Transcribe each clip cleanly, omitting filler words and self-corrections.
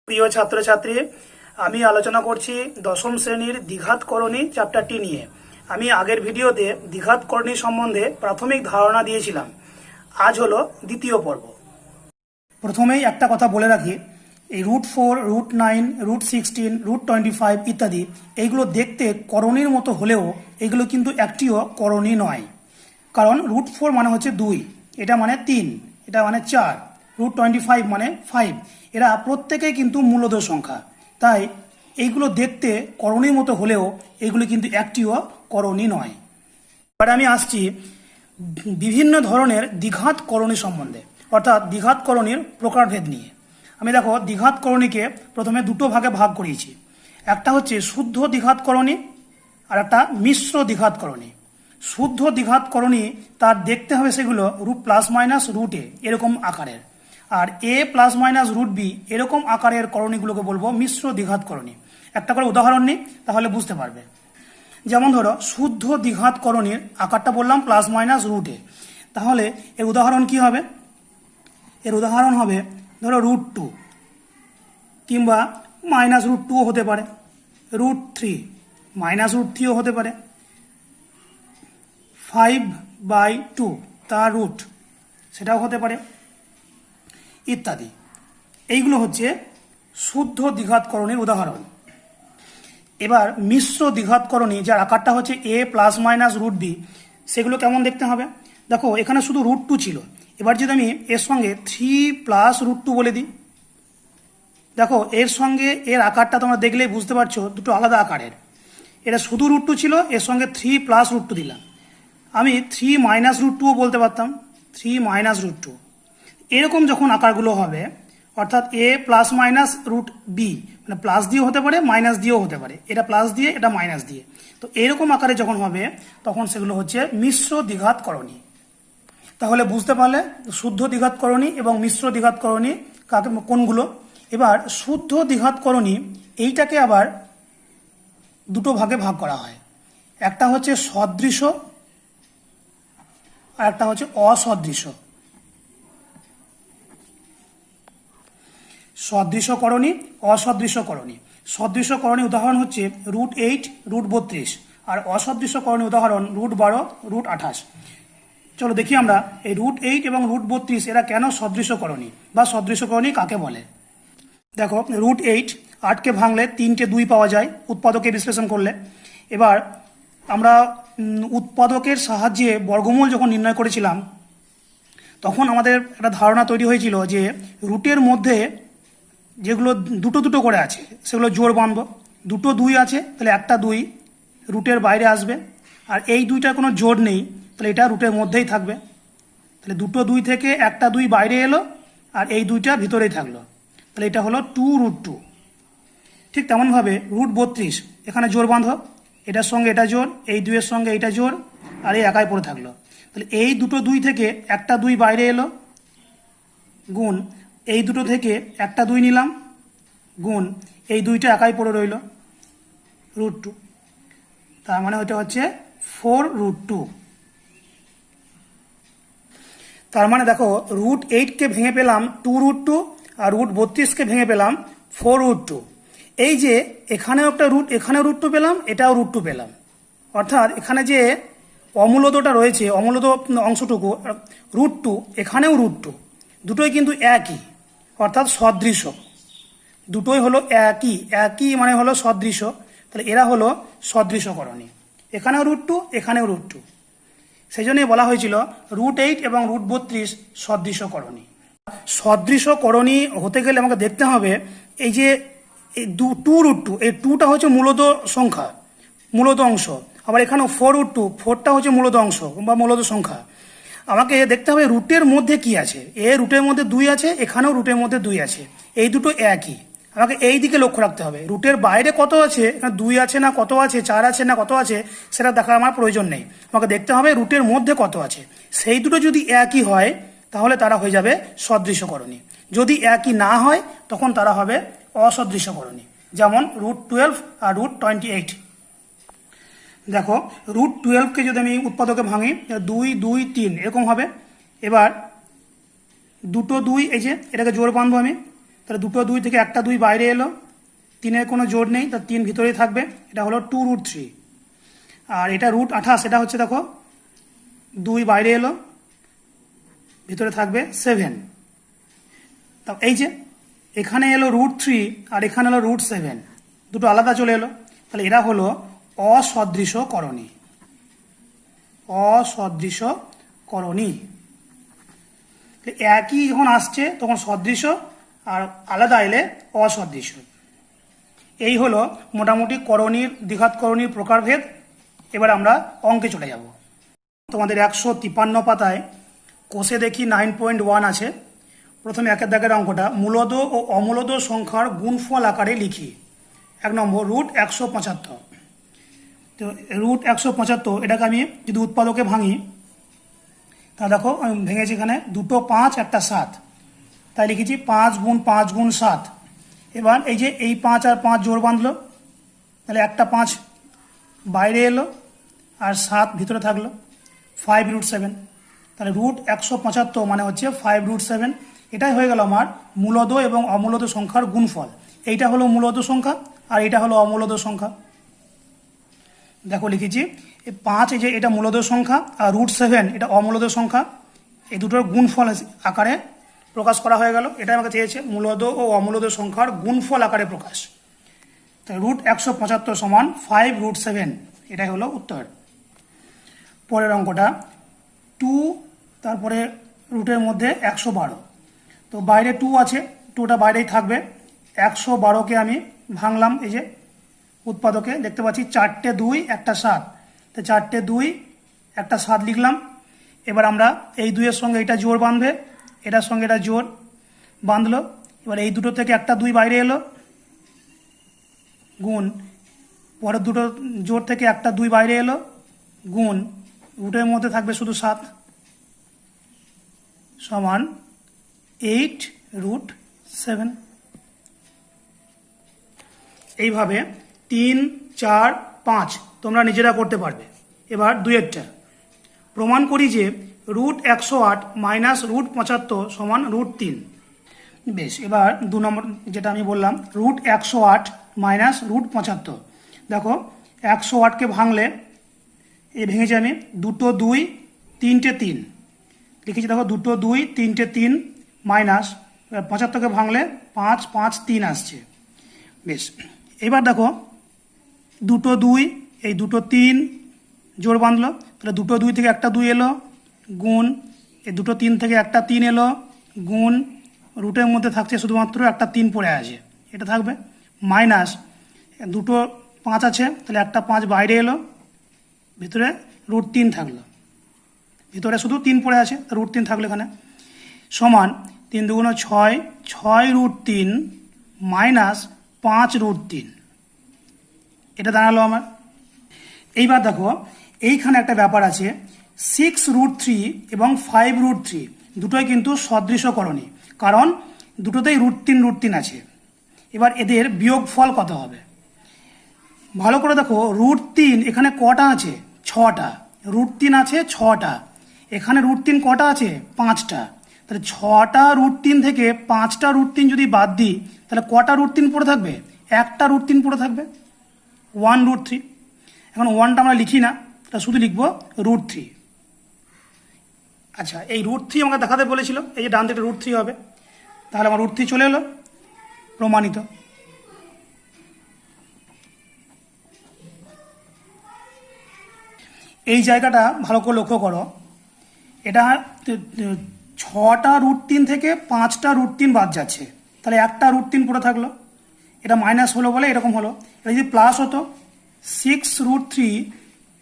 প্রিয় ছাত্রছাত্রী, আমি আলোচনা করছি দশম শ্রেণীর দ্বিঘাতকরণী চ্যাপ্টারটি নিয়ে। আমি আগের ভিডিওতে দ্বিঘাতকরণী সম্বন্ধে প্রাথমিক ধারণা দিয়েছিলাম। আজ হলো দ্বিতীয় পর্ব। প্রথমেই একটা কথা বলে রাখি, এই √4, √9, √16, √25 ইত্যাদি এইগুলো দেখতে করণীর মতো হলেও এগুলো কিন্তু একটিও করণী নয়। কারণ √4 মানে হচ্ছে 2, এটা মানে 3, এটা মানে 4, √25 মানে 5, এরা প্রত্যেকেই কিন্তু মূলদ সংখ্যা। তাই এইগুলো দেখতে করণীর মতো হলেও এগুলো কিন্তু একটিও করণী নয়। এবার আমি আসছি বিভিন্ন ধরনের দ্বিঘাত করণী সম্বন্ধে, অর্থাৎ দ্বিঘাত করণীর প্রকারভেদ নিয়ে। আমি দেখো দ্বিঘাত করণীকে প্রথমে দুটো ভাগে ভাগ করিয়েছি। একটা হচ্ছে শুদ্ধ দ্বিঘাত করণী আর একটা মিশ্র দ্বিঘাত করণী। শুদ্ধ দ্বিঘাত করণী তার দেখতে হবে সেগুলো √+- এরকম আকারের, আর a+- এরকম আকারের করণীগুলোকে বলবো মিশ্র দ্বিঘাত করণী। একটা করে উদাহরণ নিই, তাহলে বুঝতে পারবে। যেমন ধরো শুদ্ধ দ্বিঘাত করণীর আকারটা বললাম +- তাহলে এর উদাহরণ কি হবে? এর উদাহরণ হবে ধরো √2, কিংবা -√2 হতে পারে, √3, -√3ও হতে পারে, 5/2 তার রুট সেটাও হতে পারে ইত্যাদি। এইগুলো হচ্ছে শুদ্ধ দ্বিঘাতকরণীর উদাহরণ। এবার মিশ্র দ্বিঘাতকরণী যার আকারটা হচ্ছে a+- সেগুলো কেমন দেখতে হবে? দেখো এখানে শুধু √2 ছিল, এবার যদি আমি এর সঙ্গে 3+√2 বলে দিই, দেখো এর সঙ্গে এর আকারটা তোমরা দেখলেই বুঝতে পারছো দুটো আলাদা আকারের। এটা শুধু √2 ছিল, এর সঙ্গে 3+√2 দিলাম। আমি 3-√2ও বলতে পারতাম, 3-√2। এরকম যখন আকারগুলো হবে, অর্থাৎ a+- √b, মানে প্লাস দিয়েও হতে পারে মাইনাস দিয়েও হতে পারে, এটা প্লাস দিয়ে এটা মাইনাস দিয়ে, তো এরকম আকারে যখন হবে তখন সেগুলো হচ্ছে মিশ্র দ্বিঘাতকরণী। তাহলে বুঝতে পারলে শুদ্ধ দ্বিঘাতকরণী এবং মিশ্র দ্বিঘাতকরণী কাকে কোনগুলো। এবার শুদ্ধ দ্বিঘাতকরণী এইটাকে আবার দুটো ভাগে ভাগ করা হয়। একটা হচ্ছে সদৃশ আর একটা হচ্ছে অসদৃশ। সদৃশকরণী, অসদৃশকরণী। সদৃশকরণী উদাহরণ হচ্ছে √8, √32, আর অসদৃশকরণী উদাহরণ √12, √28। চলো দেখি আমরা এই √8 এবং √32 এরা কেন সদৃশকরণী বা সদৃশকরণী কাকে বলে। দেখো √8, 8কে ভাঙলে 3টে 2 পাওয়া যায় উৎপাদকে বিশ্লেষণ করলে। এবার আমরা উৎপাদকের সাহায্যে বর্গমূল যখন নির্ণয় করেছিলাম তখন আমাদের একটা ধারণা তৈরি হয়েছিল যে রুটের মধ্যে যেগুলো দুটো দুটো করে আছে সেগুলো জোড় বাঁধব। দুটো 2 আছে, তাহলে একটা 2 রুটের বাইরে আসবে, আর এই দুইটার কোনো জোড় নেই, তাহলে এটা রুটের মধ্যেই থাকবে। তাহলে দুটো 2 থেকে একটা 2 বাইরে এলো আর এই দুইটা ভিতরেই থাকলো, তাহলে এটা হলো 2√2। ঠিক তেমনভাবে √32, এখানে জোড় বাঁধো, এটার সঙ্গে এটা জোড়, এই 2-এর সঙ্গে এইটা জোড়, আর এই একাই পড়ে থাকলো। তাহলে এই দুটো 2 থেকে একটা 2 বাইরে এলো, গুণ এই দুটো থেকে একটা 2 নিলাম, গুণ এই দুইটা একাই পড়ে রইল, √2। তার মানে ওইটা হচ্ছে 4√2। তার মানে দেখো √8কে ভেঙে পেলাম 2√2, আর √32কে ভেঙে পেলাম 4√2। এই যে এখানেও একটা রুট, এখানেও √2 পেলাম, এটাও √2 পেলাম, অর্থাৎ এখানে যে অমূলদটা রয়েছে, অমূলদ অংশটুকু √2, এখানেও √2, দুটোই কিন্তু একই, অর্থাৎ সদৃশ। দুটোই হলো একই, একই মানে হলো সদৃশ, তাহলে এরা হলো সদৃশকরণী। এখানেও √2, এখানেও √2, সেই জন্যই বলা হয়েছিল √8 এবং √32 সদৃশকরণী। সদৃশকরণী হতে গেলে আমাকে দেখতে হবে এই যে 2√2, এই 2টা হচ্ছে মূলদ সংখ্যা, মূলদ অংশ, আবার এখানেও 4√2, 4টা হচ্ছে মূলদ অংশ বা মূলদ সংখ্যা। আমাকে দেখতে হবে রুটের মধ্যে কি আছে। রুটের মধ্যে 2 আছে, এখানেও রুটের মধ্যে 2 আছে, এই দুটো একই। আমাকে এই দিকে লক্ষ্য রাখতে হবে, রুটের বাইরে কত আছে, 2 আছে না কত আছে, 4 আছে না কত আছে, সেটা দেখার আমার প্রয়োজন নেই। আমাকে দেখতে হবে রুটের মধ্যে কত আছে। সেই দুটো যদি একই হয় তাহলে তারা হয়ে যাবে সদৃশকরণী। যদি একই না হয় তখন তারা হবে অসদৃশকরণী। যেমন √12 আর √28। দেখো √12কে যদি আমি উৎপাদকে ভাঙি 2, 2, 3 এরকম হবে। এবার দুটো 2, এই যে এটাকে জোড় বাঁধবো আমি, তাহলে দুটো 2 থেকে একটা 2 বাইরে এলো, 3-এর কোনো জোর নেই, তা 3 ভিতরেই থাকবে। এটা হলো 2√3। আর এটা √28, এটা হচ্ছে দেখো 2 বাইরে এলো, ভিতরে থাকবে 7। তা এই যে এখানে এলো √3 আর এখানে এলো √7, দুটো আলাদা চলে এলো। তাহলে এরা হলো অসদৃশ করণী। অসদৃশ করণী একই যখন আসছে তখন সদৃশ, আর আলাদা এলে অসদৃশ। এই হলো মোটামুটি করণীর, দ্বিঘাত করণীর প্রকারভেদ। এবার আমরা অঙ্কে চলে যাব। তোমাদের 153 পাতায় কোষে দেখি 9.1 আছে। প্রথমে 1 দাগের অঙ্কটা, মূলদ ও অমূলদ সংখ্যার গুণফল আকারে লিখি। 1 নম্বর √175। তো √175 এটাকে আমি যদি উৎপাদকে ভাঙি, তা দেখো আমি ভেঙেছি এখানে 2 5 একটা 7, তাই লিখেছি 5 × 5 × 7। এবার এই যে এই 5 আর 5 জোর বাঁধলো, তাহলে একটা 5 বাইরে এলো আর 7 ভিতরে থাকলো, 5√7। তাহলে √175 মানে হচ্ছে 5√7। এটাই হয়ে গেল আমার মূলদ এবং অমূলদ সংখ্যার গুণফল। এইটা হলো মূলদ সংখ্যা আর এটা হলো অমূলদ সংখ্যা। দেখো লিখেছি 5, এই যে এটা মূলদ সংখ্যা, আর √7 এটা অমূলদ সংখ্যা। এই দুটোর গুণফল আকারে প্রকাশ করা হয়ে গেল। এটা আমাকে চেয়েছে মূলদ ও অমূলদ সংখ্যার গুণফল আকারে প্রকাশ। তাই √175 সমান 5√7, এটাই হলো উত্তর। পরের অঙ্কটা 2, তারপরে রুটের মধ্যে 112। তো বাইরে 2 আছে, 2টা বাইরেই থাকবে। 112কে আমি ভাঙলাম, এই যে উৎপাদকে দেখতে পাচ্ছি 4টে 2 একটা 7, তো 4টে 2 একটা 7 লিখলাম। এবার আমরা এই 2-এর সঙ্গে এটা জোর বাঁধবে, এটার সঙ্গে এটা জোর বাঁধলো। এবার এই দুটো থেকে একটা 2 বাইরে এলো, গুণ, পরের দুটো জোর থেকে একটা 2 বাইরে এলো, গুণ, রুটের মধ্যে থাকবে শুধু 7, সমান 8√7। এইভাবে 3, 4, 5 তোমরা নিজেরা করতে পারবে। এবার 2-এরটা প্রমাণ করি যে √108 মাইনাস √75 সমান √3। বেশ, এবার 2 নম্বর যেটা আমি বললাম, √108 মাইনাস √75। দেখো 108কে ভাঙলে, ভেঙেছি আমি 2 2 3টে 3 লিখেছি। দেখো 2 2 3টে 3 মাইনাস 75কে ভাঙলে 5 5 3 আসছে। বেশ, এবার দেখো 2 2 এই 2 3 জোর বাঁধলো, তাহলে 2 2 থেকে একটা 2 এলো, গুণ, এই 2 3 থেকে একটা 3 এলো, গুণ, রুটের মধ্যে থাকছে শুধুমাত্র একটা 3 পড়ে আছে, এটা থাকবে, মাইনাস 2 5 আছে, তাহলে একটা 5 বাইরে এলো, ভিতরে √3 থাকলো, ভিতরে শুধু 3 পড়ে আছে, √3 থাকলো এখানে, সমান 3 2 6, 6√3 মাইনাস 5√3। এটা দাঁড়ালো আমার। এইবার দেখো এইখানে একটা ব্যাপার আছে, 6√3 এবং 5√3 দুটোই কিন্তু সদৃশ করণী, কারণ দুটোতেই √3 আছে। এবার এদের বিয়োগফল কত হবে? ভালো করে দেখো, √3 এখানে কটা আছে? 6টা। √3 আছে 6টা, এখানে √3 কটা আছে? 5টা। তাহলে 6টা √3 থেকে 5টা √3 যদি বাদ দিই, তাহলে কটা √3 পড়ে থাকবে? একটা √3 পড়ে থাকবে, 1√3। এখন 1টা আমরা লিখি না, তা শুধু লিখবো √3। আচ্ছা, এই √3 আমাকে দেখাতে বলেছিল, এই যে ডান দিকে √3 হবে, তাহলে আমার √3 চলে এলো, প্রমাণিত। এই জায়গাটা ভালো করে লক্ষ্য করো, এটা 6টা √3 থেকে 5টা √3 বাদ যাচ্ছে, তাহলে একটা √3 পড়ে থাকলো, এটা মাইনাস হলো বলে এরকম হলো। এটা যদি প্লাস হতো, 6√3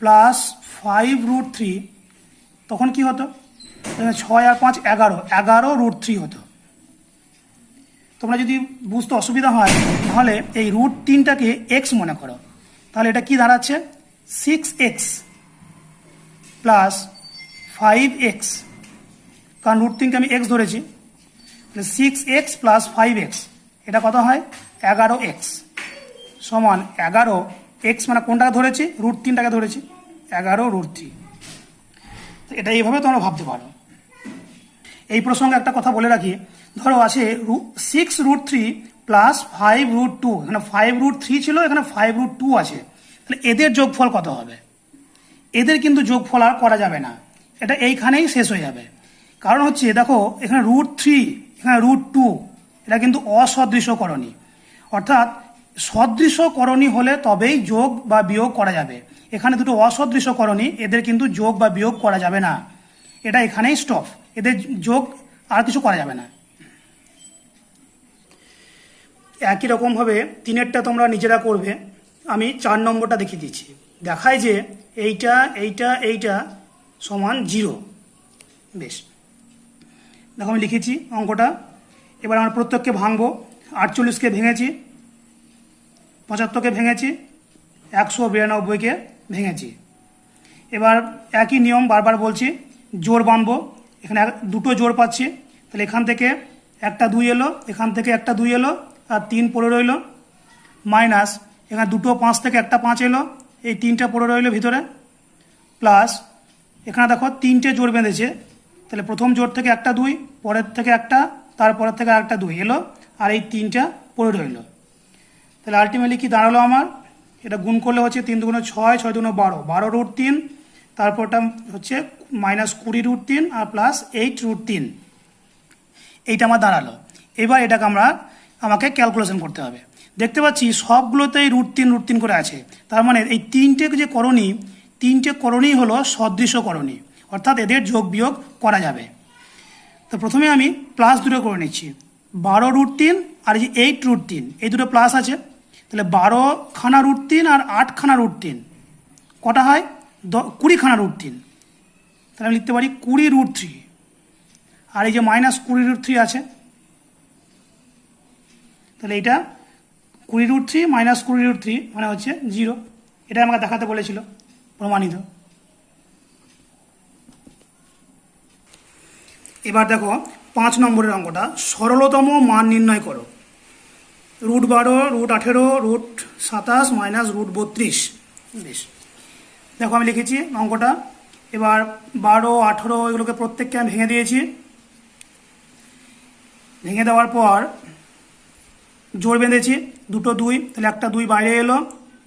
প্লাস 5√3, তখন কি হতো? 6 আর 5 11, 11√3 হতো। তোমরা যদি বুঝতে অসুবিধা হয় তাহলে এই √3টাকে x মনে করো, তাহলে এটা কি দাঁড়াচ্ছে? 6x প্লাস 5x, কারণ √3কে আমি x ধরেছি, তাহলে 6x প্লাস 5x, এটা কত হয়? 11x, সমান 11x, মানে কোনটাকে ধরেছি? √3টাকে ধরেছি, 11√3। এটা এইভাবে তোমরা ভাবতে পারো। এই প্রসঙ্গে একটা কথা বলে রাখি, ধরো আছে 6√3 প্লাস 5√2, এখানে 5√3 ছিল, এখানে 5√2 আছে, তাহলে এদের যোগফল কত হবে? এদের কিন্তু যোগফল আর করা যাবে না, এটা এইখানেই শেষ হয়ে যাবে। কারণ হচ্ছে দেখো এখানে √3, এখানে √2, এটা কিন্তু অসদৃশকরণী, অর্থাৎ সদৃশকরণী হলে তবেই যোগ বা বিয়োগ করা যাবে। এখানে দুটো অসদৃশকরণী, এদের কিন্তু যোগ বা বিয়োগ করা যাবে না, এটা এখানেই স্টপ, এদের যোগ আর কিছু করা যাবে না। একই রকমভাবে 3-এরটা তোমরা নিজেরা করবে। আমি 4 নম্বরটা দেখিয়ে দিচ্ছি। দেখায় যে এইটা সমান 0। বেশ, দেখো আমি লিখেছি অঙ্কটা। এবার আমরা প্রত্যেককে ভাঙবো। 48কে ভেঙেছি, 75কে ভেঙেছি, 192কে ভেঙেছি। এবার একই নিয়ম বারবার বলছি, জোর বাঁধবো। এখানে দুটো জোর পাচ্ছি, তাহলে এখান থেকে একটা 2 এলো, এখান থেকে একটা 2 এলো, আর 3 পড়ে রইল, মাইনাস এখানে দুটো 5 থেকে একটা 5 এলো, এই 3টা পড়ে রইল ভিতরে, প্লাস এখানে দেখো 3টে জোর বেঁধেছে, তাহলে প্রথম জোর থেকে একটা 2, পরের থেকে একটা, তারপরের থেকে একটা 2 এলো, আর এই 3টা পড়ে রইল। তাহলে আলটিমেটলি কি দাঁড়ালো আমার? এটা গুণ করলে হচ্ছে 3 দুগুণে 6, 6 দুগুণে 12, 12√3, তারপরটা হচ্ছে -20√3 আর প্লাস 8√3, এইটা আমার দাঁড়ালো। এবার এটাকে আমাকে ক্যালকুলেশন করতে হবে। দেখতে পাচ্ছি সবগুলোতেই √3 করে আছে, তার মানে এই 3টে যে করণী, 3টে করণী হলো সদৃশ করণী, অর্থাৎ এদের যোগ বিয়োগ করা যাবে। তো প্রথমে আমি প্লাস দুটো করে নিচ্ছি, 12√3 আর এই যে 8√3, এই দুটো প্লাস আছে, তাহলে 12খানা √3 আর 8খানা √3 কটা হয়? 20খানা √3, তাহলে আমি লিখতে পারি 20√3, আর এই যে -20√3 আছে, তাহলে এটা 20√3 -20√3 মানে হচ্ছে 0। এটা আমাকে দেখাতে বলেছিল, প্রমাণিত। এবার দেখো 5 নম্বরের অঙ্কটা, সরলতম মান নির্ণয় করো। √12, √18, √27 মাইনাস √32। বেশ, দেখো আমি লিখেছি অঙ্কটা। এবার 12, 18 এগুলোকে প্রত্যেককে আমি ভেঙে দিয়েছি। ভেঙে দেওয়ার পর জোর বেঁধেছি, দুটো 2, তাহলে একটা 2 বাইরে এলো,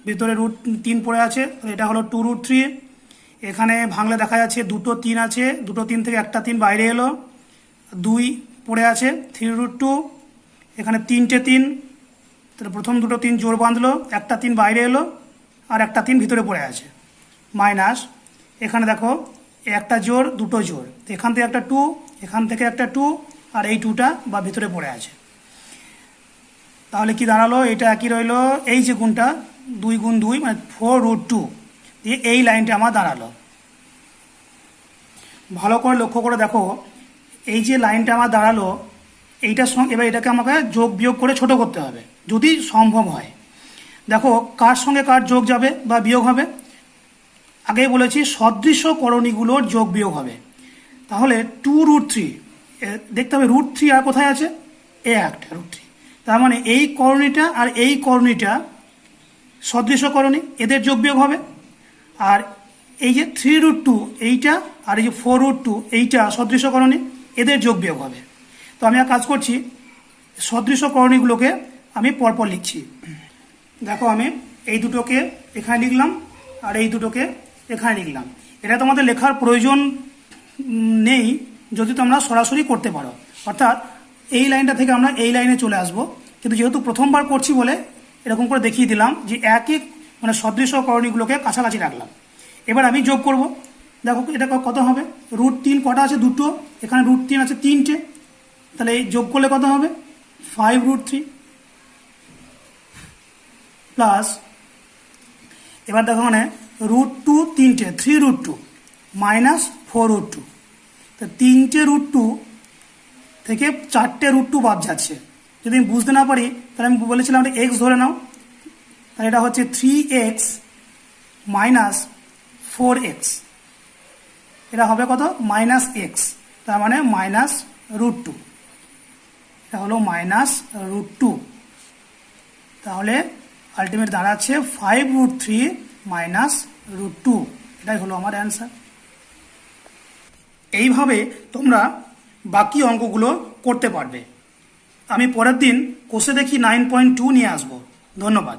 ভিতরে √3 পড়ে আছে, এটা হলো 2√3। এখানে ভাঙলে দেখা যাচ্ছে দুটো 3 আছে, দুটো 3 থেকে একটা 3 বাইরে এলো, 2 পড়ে আছে, 3√2। এখানে 3টে 3, তাহলে প্রথম দুটো 3 জোর বাঁধলো, একটা 3 বাইরে এলো, আর একটা 3 ভিতরে পড়ে আছে, মাইনাস এখানে দেখো একটা জোর, দুটো জোর, এখান থেকে একটা 2, এখান থেকে একটা 2, আর এই 2টা বা ভিতরে পড়ে আছে। তাহলে কি দাঁড়ালো? এটা একই রইলো, এই যে গুণটা 2 গুণ 2 মানে 4√2 দিয়ে এই লাইনটা আমার দাঁড়ালো। ভালো করে লক্ষ্য করে দেখো, এই যে লাইনটা আমার দাঁড়ালো, এইটার সঙ্গে এবার এটাকে আমাকে যোগ বিয়োগ করে ছোট করতে হবে যদি সম্ভব হয়। দেখো কার সঙ্গে কার যোগ যাবে বা বিয়োগ হবে? আগেই বলেছি সদৃশ করণীগুলোর যোগ বিয়োগ হবে। তাহলে 2√3 দেখতে হবে, √3 আর কোথায় আছে? এ একটা √3, তার মানে এই করণীটা আর এই করণীটা সদৃশ করণী, এদের যোগ বিয়োগ হবে। আর এই যে 3√2 এইটা আর এই যে 4√2 এইটা সদৃশ করণী, এদের যোগ বিয়োগ হবে। তো আমি এক কাজ করছি, সদৃশ করণীগুলোকে আমি পরপর লিখছি। দেখো আমি এই দুটোকে এখানে লিখলাম, আর এই দুটোকে এখানে লিখলাম। এটা তোমাদের লেখার প্রয়োজন নেই যদি তোমরা সরাসরি করতে পারো, অর্থাৎ এই লাইনটা থেকে আমরা এই লাইনে চলে আসব, কিন্তু যেহেতু প্রথমবার করছি বলে এরকম করে দেখিয়ে দিলাম যে একই মানে সদৃশ করণীগুলোকে কাছাকাছি রাখলাম। এবার আমি যোগ করব। দেখো এটা কত হবে? √3 কটা আছে? দুটো, এখানে √3 আছে 3টে, তাহলে এই যোগ করলে কত হবে? 5√3 প্লাস এবার দেখো মানে √2 3টে, 3√2 মাইনাস 4√2, তো 3টে √2 থেকে 4টে √2 বাদ যাচ্ছে। যদি আমি বুঝতে না পারি তাহলে আমি বলেছিলাম এটা এক্স ধরে নাও, তাহলে এটা হচ্ছে 3x মাইনাস 4x, এটা হবে কত? -x, তার মানে -√2, এটা হলো -√2, তাহলে আলটিমেট দাঁড়াচ্ছে 5√3 -√2, এটাই হলো আমার অ্যান্সার। এইভাবে তোমরা বাকি অঙ্কগুলো করতে পারবে। আমি পরের দিন কোষে দেখি 9.2 নিয়ে আসবো। ধন্যবাদ।